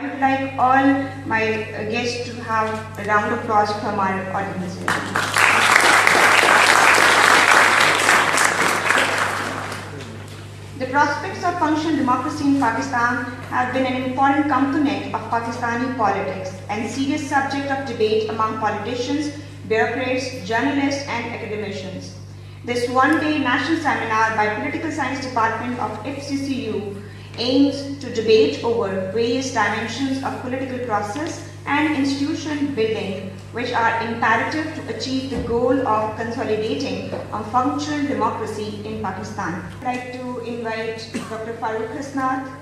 I would like all my guests to have a round of applause from our audience. The prospects of functional democracy in Pakistan have been an important component of Pakistani politics and serious subject of debate among politicians, bureaucrats, journalists and academicians. This one-day national seminar by Political Science Department of FCCU aims to debate over various dimensions of political process and institution building which are imperative to achieve the goal of consolidating a functional democracy in Pakistan. I'd like to invite Dr. Farooq Hasnat,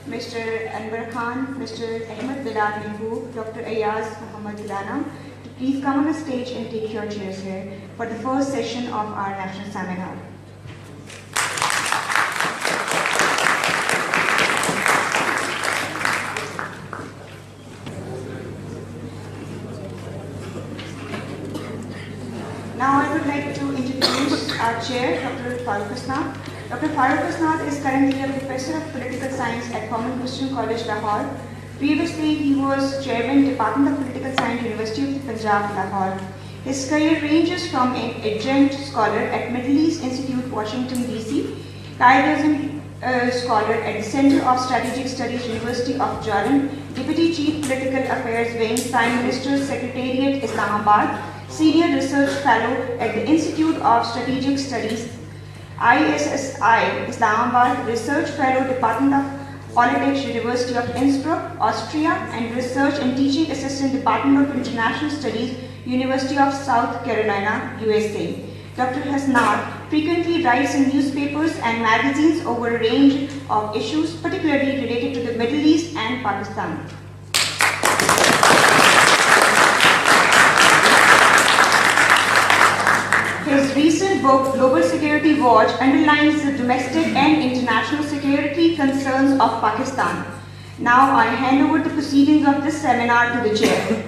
Mr. Anwar Khan, Mr. Ahmed Bilal Mehboob, Dr. Ayaz Muhammad Ilana to please come on the stage and take your chairs here for the first session of our national seminar. Now I would like to introduce our chair, Dr. Farooq Hasnat. Dr. Farooq Hasnat is currently a professor of political science at FORMAN Christian College, Lahore. Previously, he was chairman, Department of Political Science, University of the Punjab, Lahore. His career ranges from an adjunct scholar at Middle East Institute, Washington, D.C., Kaizen scholar at the Center of Strategic Studies, University of Jordan, Deputy Chief Political Affairs Wing, Prime Minister's Secretariat, Islamabad, Senior Research Fellow at the Institute of Strategic Studies, ISSI, Islamabad, Research Fellow, Department of Politics, University of Innsbruck, Austria, and Research and Teaching Assistant, Department of International Studies, University of South Carolina, USA. Dr. Hasnat frequently writes in newspapers and magazines over a range of issues, particularly related to the Middle East and Pakistan. His recent book, Global Security Watch, underlines the domestic and international security concerns of Pakistan. Now I hand over the proceedings of this seminar to the chair.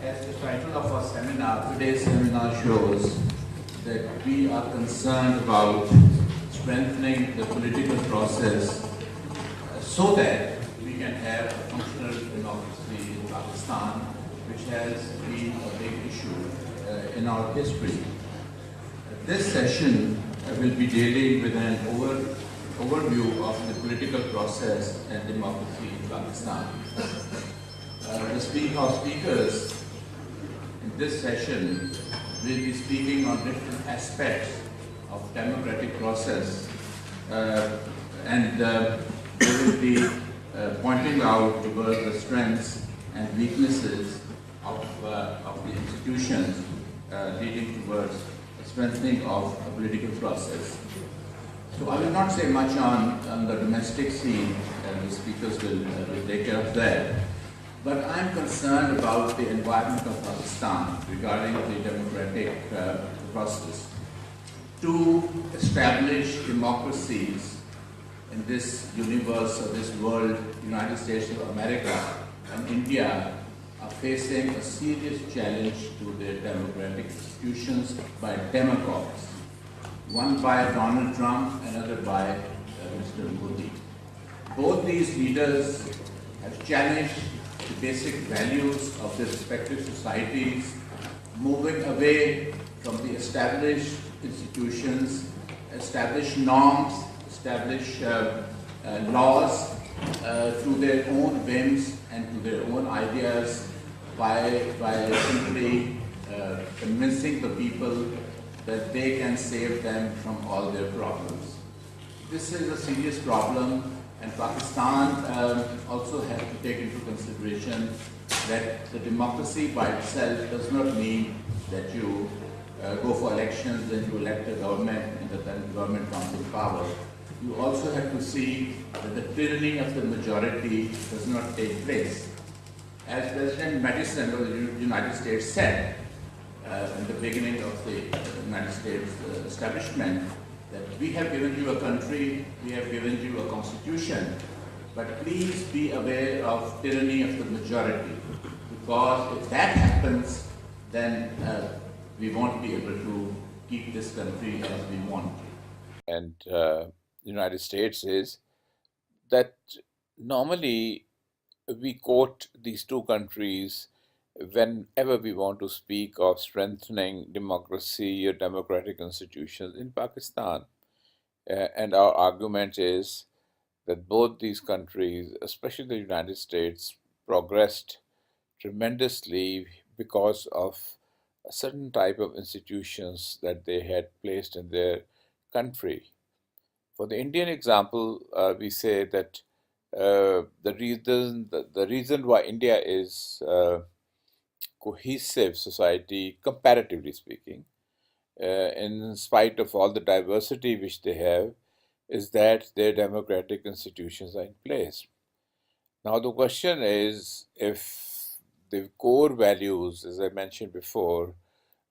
As the title of our seminar, today's seminar shows that we are concerned about strengthening the political process so that we can have a functional democracy in Pakistan, which has been a big issue in our history. This session will be dealing with an overview of the political process and democracy in Pakistan. Our speakers in this session will be speaking on different aspects of democratic process and they will be pointing out towards the strengths and weaknesses of the institutions leading towards the strengthening of a political process. So I will not say much on the domestic scene, and the speakers will take care of that. But I'm concerned about the environment of Pakistan regarding the democratic process. To establish democracies in this universe or this world, United States of America and India are facing a serious challenge to their democratic institutions by demagogues. One by Donald Trump, another by Mr. Modi. Both these leaders have challenged the basic values of their respective societies, moving away from the established institutions, established norms, established laws through their own whims and to their own ideas by simply convincing the people that they can save them from all their problems. This is a serious problem. And Pakistan also has to take into consideration that the democracy by itself does not mean that you go for elections and you elect a government and the government comes in power. You also have to see that the tyranny of the majority does not take place. As President Madison of the United States said in the beginning of the United States establishment, that we have given you a country, we have given you a constitution, but please be aware of tyranny of the majority, because if that happens, then we won't be able to keep this country as we want. And the United States is that normally we quote these two countries whenever we want to speak of strengthening democracy or democratic institutions in Pakistan. And our argument is that both these countries, especially the United States, progressed tremendously because of a certain type of institutions that they had placed in their country. For the Indian example, we say that the reason why India is cohesive society, comparatively speaking, in spite of all the diversity which they have, is that their democratic institutions are in place. Now the question is, if the core values, as I mentioned before,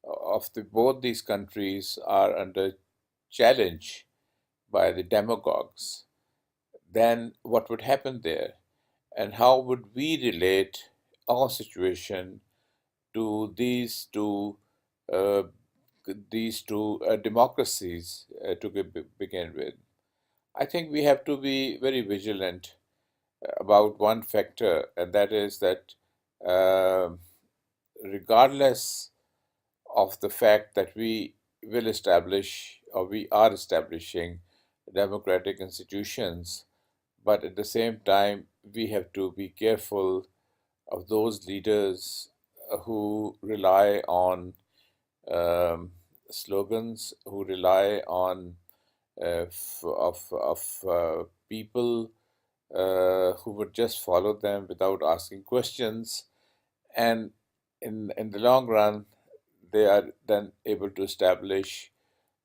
of both these countries are under challenge by the demagogues, then what would happen there? And how would we relate our situation to uh, these two democracies to begin with? I think we have to be very vigilant about one factor, and that is that uh, regardless of the fact that we will establish or we are establishing democratic institutions, but at the same time, we have to be careful of those leaders who rely on slogans, who rely on people who would just follow them without asking questions, and in the long run, they are then able to establish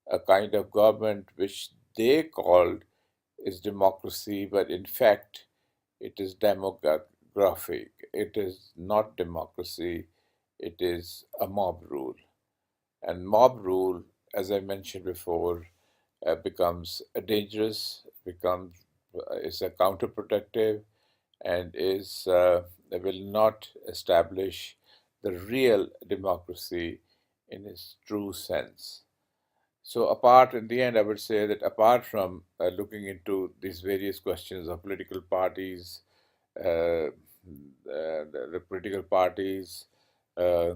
a kind of government which they called is democracy, but in fact, it is demographic. It is not democracy. It is a mob rule. And mob rule, as I mentioned before, becomes dangerous, becomes is a counterproductive, and will not establish the real democracy in its true sense. So in the end, I would say that apart from looking into these various questions of political parties, the political parties, uh,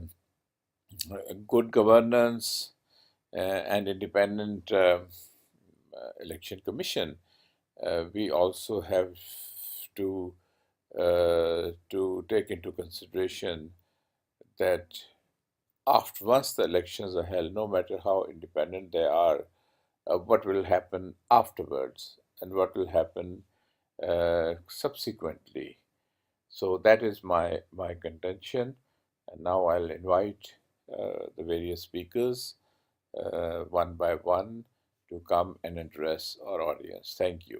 good governance, and independent election commission, we also have to take into consideration that after once the elections are held, no matter how independent they are, what will happen afterwards and what will happen subsequently. So that is my contention, and now I'll invite the various speakers one by one to come and address our audience. Thank you.